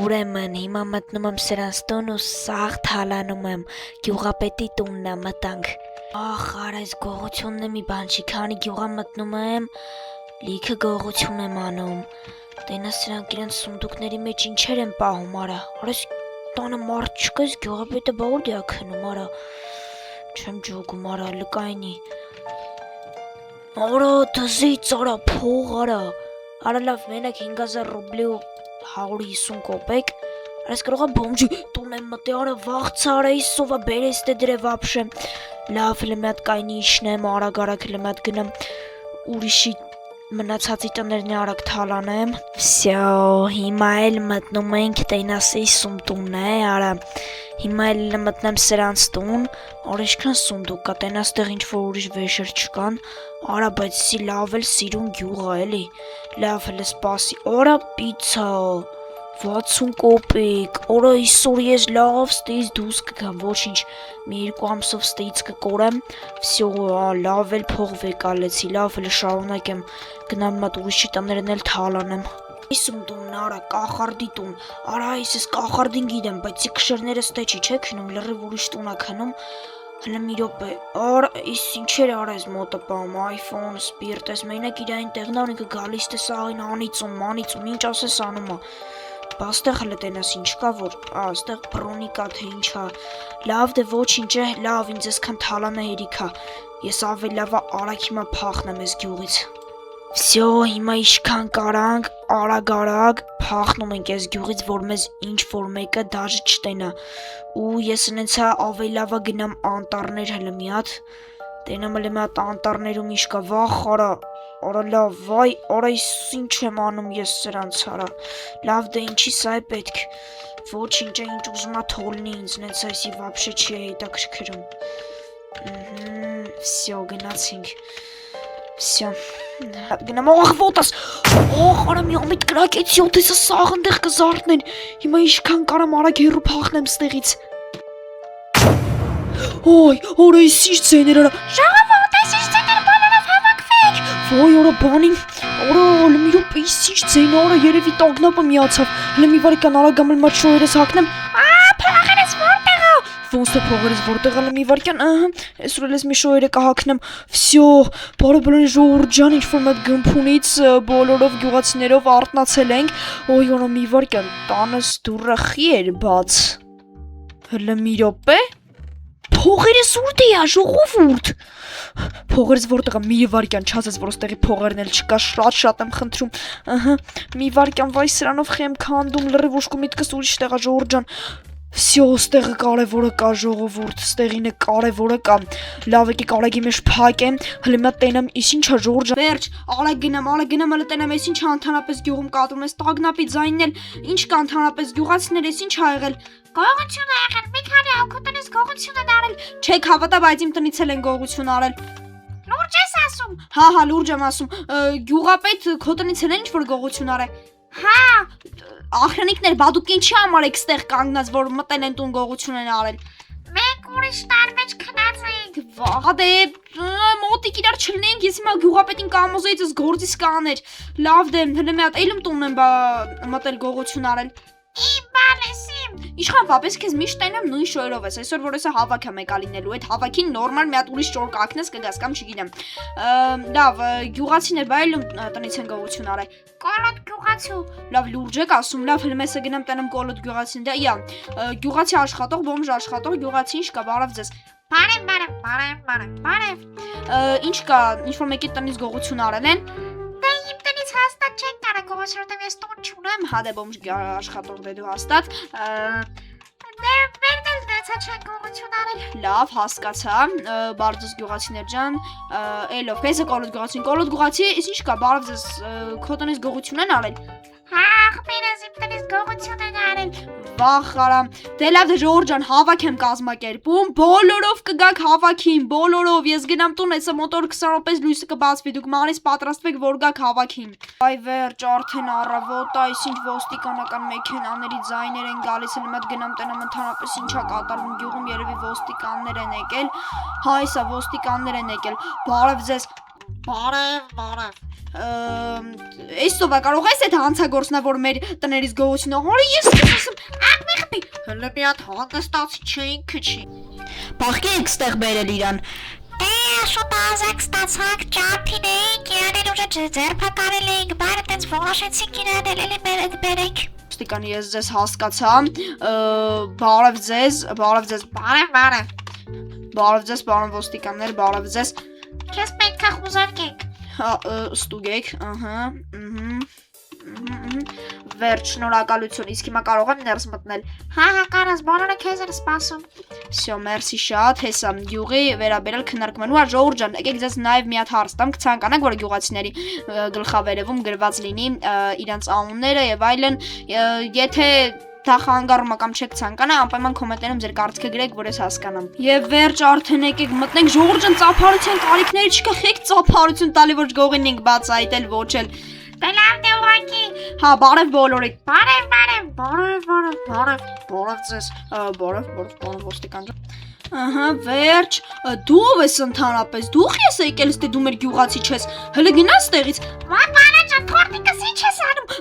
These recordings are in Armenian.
Ուրեմն հիմա մտնում եմ սրանց տուն ու սաղ թալանում եմ, գյուղապետի տունն է մտանք։ Ախ, այս գողությունն է մի բան չի, քանի գյուղա մտնում եմ, լիքը գողություն եմ անում։ Տենա սրանք իրենց սունդուկների մեջ ինչեր են պահում, արա։ Արես տանը մարդ չկա, այս գյուղապետը բա ուր է քնում, արա։ Չեմ ջոգում, արա, լկայնի։ Արա, դզից, արա, փող, արա։ Արա լավ, մենակ 5000 ռուբլի ու 150 կոպեկ, այս կարող է բոմջի տուն եմ մտի, արա վաղցա, արա իսովա բերես դե դրե վապշեմ, լավ հլը մի հատ կայնի իշնեմ, արագ հլը մի հատ գնեմ, ուրիշի մնացածի տներն արագ թալանեմ, վսյո, հիմա էլ մտնում ենք տենասեի սումտունն է, արա, հիմա էլ մտնեմ սրանց տուն, արա իշքան սունդուկ կա, տենաստեղ ինչ-որ ուրիշ վեշեր չկան, արա, բայց սի լավ էլ սիրուն գյուղ է, էլի, լավ հլը սպասի, արա պիցա, 60 կոպեկ, արա իսօր ես լավ ստեից դուս կգամ, ոչինչ, մի 2 ամսով ստեից կկորեմ, վսյո, լավ էլ փող վեկալեցի, լավ հլը շարունակեմ, գնամ մատ ուրիշի տներն էլ թալանեմ։ Իսում տունն արա, կախարդի տուն, արա այս կախարդին գիտեմ, բայց ի կշերները ստե չի չէ քնում, լրիվ ուրիշ տուն է քնում, հլը մի րոպե, արա, իս ինչեր արա ես մոտը պահում, iPhone, սպիրտ ես, մենակ իրային տեղն ա, ինքը գալիս տես աղին անիծում, ինչ ասես անում ա, բա ստեղ հլը տենաս ինչ կա, որ, ստեղ բրոնի կա, թե ինչ ա, լավ դե ոչինչ է, լավ, ինձ եսքան թալանը հերիք ա, ես ավելի լավ արագ հիմա փախնեմ ես գյուղից։ Վսյո, հիմա իշքան կարանք, արագ փախնում ենք ես գյուղից, որ մեզ ինչ-որ մեկը դաժը չտենա, ու ես ընեցա ավելի լավա գնամ անտառներ հլը մի հատ, տենամ հլը մի հատ անտառներում ինչ կա, վախ արա լավ, վայ, արա ինչ եմ անում ես սրանց արա, լավ դե ինչի սա է պետք, ոչինչ է ինչ ուզում ա թոլնի ինձ, նենց այսի վապշե չի է հետաքրքրում, վսյո, գնացինք, վսյո, գնամ աղվոտաս, արա մի ամիտ կրակեցի, ոտեսը սաղ ընդեղ կզարդնեն, հիմա իշքան կարամ արագ հերու փախնեմ ստեղից, ոյ, արա ես ինչ ձեներ արա, ժաղավոտ, այս ինչ ձեներ բանանով հավակվեք, ոյ, արա բանին, արա, լմի ռուպ, ის ինչ ձեն, արա, երևի տագնապը միացավ, լմի վարիկան արագ ամել մատ շոյերս հակնեմ, փողերս որտեղ ա, ոնց թե փողերս որտեղ ա լմի վարիկան, այսօր էլ ես մի շոյերը կհակնեմ, վսյո, բարեբրոն ժողովուրդ ջան, ինչ-որ մեկ գմփունից բոլորով գյուղացիներով արթնացել ենք, ոյ, արա մի վարիկան, տանս դուռը խի էր բաց, լմի րոպե, փողերս ուրդ է, ժողովուրդ, փողերս որտեղ ա, մի վարքյան չասես, որ ստեղի փողերն էլ չկա, շատ եմ խնդրում, մի վարքյան վայ սրանով խեմ քանդում, լրիվ ուշկու միտքս ուրիշ տեղ ա ժողովուրդ ջան, վսյո, ստեղը կարևորը կա ժողովուրդ, ստեղինը կարևորը կա, լավ եկեք արագի մեջ փակեմ, հլը մի հատ տենամ, իս ինչ ա ժողովուրդ ջան, վերջ, արագ գնամ, հլը տենամ, ես ինչ ա ընդհանրապես գյուղում կատարում, ես տագնապի ձայնն էլ, ինչ կա ընդհանրապես գյուղացիներ, ես ինչ ա եղել, գողություն ա եղել, մի քանի հոգուտնից գողություն են արել, չեք հավատա, բայց իմ տնից էլ են գողություն արել, լուրջ ես ասում, հա, լուրջ եմ ասում, գյուղապետ քո տնից էլ են ինչ-որ գողություն արել, հա, ախրանիկներ, բա դուք ինչի համար եք ստեղ կանգնած, որ մտել են տուն գողություն են արել, մենք ուրիշ տան մեջ քնած ենք, վաղ դե, մոտիկ իրար չլնենք, ես հիմա գյուղապետին կամոզեից ես գործիս կաներ, լավ դե, հլը մի հատ էլում տուն են մտել գողություն արել, իմ բանես իմ, իշխան վապես քեզ միշտ տենեմ նույն շոյրով ես, այսօր որ եսա հավաք եմ եկա լինելու, այդ հավաքին նորմալ մի հատ ուրիշ ճոր կակնես կգաս կամ չգիտեմ, լավ, գյուղացիներ բա էլում տնից են գողություն արել, կոլոտ գյուղացու, լավ լուրջ եք ասում, լավ հլը մեսը գնեմ տենեմ կոլոտ գյուղացին, դա իա, գյուղացի աշխատող, բոմժ աշխատող, գյուղացի ինչ կա, բարև ձեզ, բարև, ինչ կա, ինչ-որ մեկի տնից գողություն արել են, հաստատ չենք կարան գողություն, որտև ես տուն չունեմ, հա դե բոմժ աշխատող դե դու հաստատ, դե վերն էլ դեցա չենք գողություն արել, լավ հասկացա, բարձս գյուղացիներ ջան, էլով, կեսը կոլոտ գյուղացի, իս ինչ կա, բարև ձեզ քո տնից գողություն են արել, հա աղբերս իմ տնից գողություն են արել, վախ արամ, դե լավ դե ժողովուրդ ջան հավաք եմ կազմակերպում, բոլորով կգաք հավաքին, բոլորով, ես գնամ տուն, այսը մոտոր 20 րոպեից լույսը կբացվի, դուք մանից պատրաստվեք, որ գաք հավաքին։ Այ վերջ, արդեն առավոտ, այս ինչ ոստիկանական մեքենաների ձայներ են գալիս, հենց մոտ գնամ տենամ ընդհանրապես ինչա կատարվում գյուղում, երևի ոստիկաններ են եկել, հա այսա ոստիկաններ են եկել, բարև ձեզ, Բարև։ Էսով է կարող ես այդ հանցագործնա, որ մեր տներից գողությունը հորի ես ասում Աղմիղբի, հլը մի հատ հանգստացի չէին քչի։ Բախկեք ստեղ բերել իրան Շուտ ազակ ստացանք ճարդին էինք, իրանեն ուժը ձերբակալել էինք, բարը տենց որոշեցինք իրանել էլի բերենք։ Ոստիկան ես ձեզ հասկացա բարև ձեզ Բարև։ Բարև ձեզ պարոն ոստիկաններ բարև ձեզ Քեզ պետք է խուզարկենք։ ստուգեք Վերջ շնորհակալություն իսկ հիմա կարող եմ ներս մտնել Հա, կարաս, բոլորը քեզ են սպասում։ Всё, մերսի շատ, հեսա գյուղի վերաբերել քննարկվելու է ժողովուրդ ջան, եկեք ձեզ նաև մի հատ հարց տամ, կցանկանաք որ գյուղացիների գլխավերևում գրված լինի իրանց անունները եւ այլն, եթե դա խանգարում է կամ չեք ցանկանա, անպայման կոմենտներում ձեր կարծիքը գրեք, որ ես հասկանամ։ Եվ վերջ արդեն եկեք մտնենք ժողովուրդ ջան, ծափարության կարիքների չկա, խեք ծափարություն տալի ոչ գողին ենք բացայտել, ոչ էլ։ Դե լավ դե ուղղակի։ Հա, բարև բոլորիդ։ Բարև ձեզ։ Բարև, ոստիկան ջան։ Ահա, վերջ, դու ով ես ընդհանրապես, դու ես եկել, ստե դու մեր գյուղացի չես, հələ գնաս տեղից։ Վայ բանաճան, թորտիկս ինչ ես անում։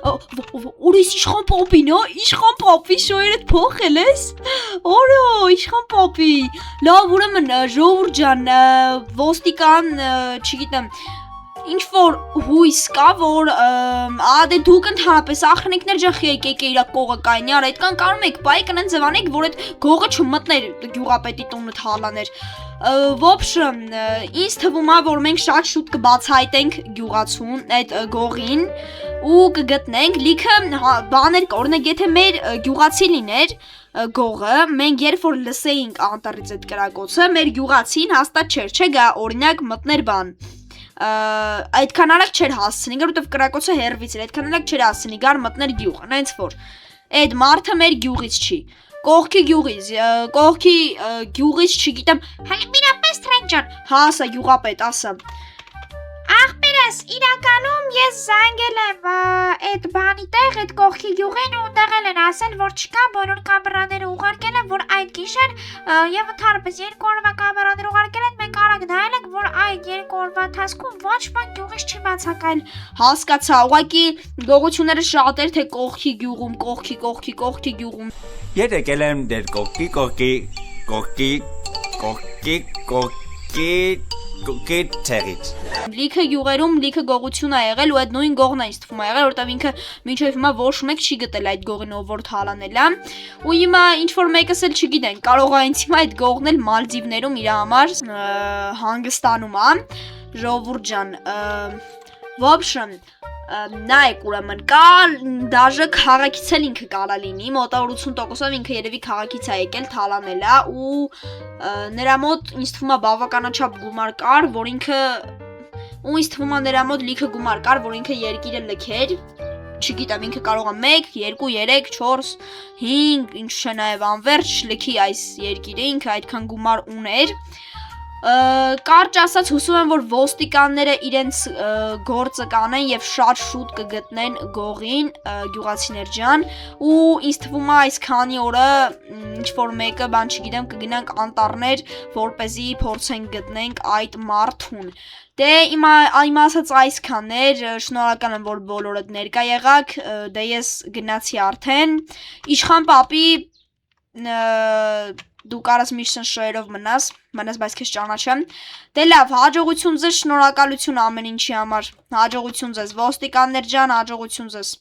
Օրիս իշխան պապին, հա, իշխան պապի շոյերդ փոխել ես։ Օրո, իշխան պապի։ Լավ, ուրեմն ժողովուրդ ջան, ոստիկան, չգիտեմ, ինչ որ հույս կա, որ դե դուք ընդհանրապես ախնիկներ ջան եկեք իրա կողը կայնյար, այդքան կարում եք բայ կնեն ձևանեք, որ այդ գողը չմտներ գյուղապետի տունը թալաներ։ Ոբշեմ, ինձ թվում է, որ մենք շատ շուտ կբացահայտենք գյուղացուն այդ գողին ու կգտնենք լիքը բաներ կօրինակ եթե մեր գյուղացի լիներ գողը, մենք երբ որ լսեինք անտառից այդ կրակոցը, մեր գյուղացին հաստատ չէր, չէ՞ գա օրինակ մտներ բան այդքան արագ չէր հասցնի, որովհետև կրակոցը հեռվից էր, այդքան արագ չէր հասցնի, գար մտներ գյուղ, այնց որ այդ մարդը մեր գյուղից չի, կողքի գյուղից չգիտեմ, Հələ միրապես թրենք ջան։ հա ասա գյուղապետ, ասա։ Աղբերս, իրականում ես զանգել եմ այդ բանի տեղ, այդ կողքի գյուղին ու տեղել են ասել, որ չկա, բոլոր կամերաները ուղարկել են, որ այդ գիշեր եւ ընդհանրապես 2 օրվա կամերաներ ուղարկել են, մենք արագ նայել ենք, որ այդ 2 օրվա ընթացքում ոչ բան գյուղից չի բացակայել։ Հասկացա, ուղղակի գողությունները շատ էր, թե կողքի գյուղում, կողքի գյուղում։ Ես եկել եմ դեր կողքի ցերից։ Լիքը գյուղերում լիքը գողություն է եղել ու այդ նույն գողն է ինձ թվում է եղել, որտեղ ինքը մինչև հիմա ոչ մեկ չի գտել այդ գողին ով որ թալանել է։ Ու հիմա ինչ որ մեկս էլ չգիտեն, կարող է ինձ հիմա այդ գողն էլ Մալդիվներում իր համար հանգստանում է։ Ժողովուրդ ջան, ոբշեմ նայեք ուրեմն կա դաժե քաղաքից էլ ինքը կարա լինի, մոտավոր 80%-ով ինքը երևի քաղաքից է եկել, թալանել է ու նրա մոտ ինձ թվում է բավականաչափ գումար կար, որ ինքը ու ինձ թվում է նրա մոտ լիքը գումար կար, որ ինքը երկիրը լքեր, չգիտեմ, ինքը կարող է 1, 2, 3, 4, 5, ինչ չէ նաև անverջ լքի այս երկիրը, ինքը այդքան գումար ուներ Կարճ ասած հուսում եմ, որ ոստիկանները իրենց գործը կանեն եւ շատ շուտ կգտնեն գողին գյուղացիներ ջան ու ինձ թվում է այս քանի օրը ինչ որ մեկը բան չգիտեմ կգնանք անտառներ որպեսզի փորձենք գտնենք այդ մարդուն Դե իմ ասած այսքաններ շնորհակալ եմ որ բոլորդ ներկա եղաք դե ես գնացի արդեն իշխան պապի Դու կարաս միշտ շոյերով մնաս, բայց քեզ ճանաչեմ։ Դե լավ, հաջողություն ձեզ, շնորհակալություն ամեն ինչի համար։ Հաջողություն ձեզ, ոստիկաններ ջան, հաջողություն ձեզ։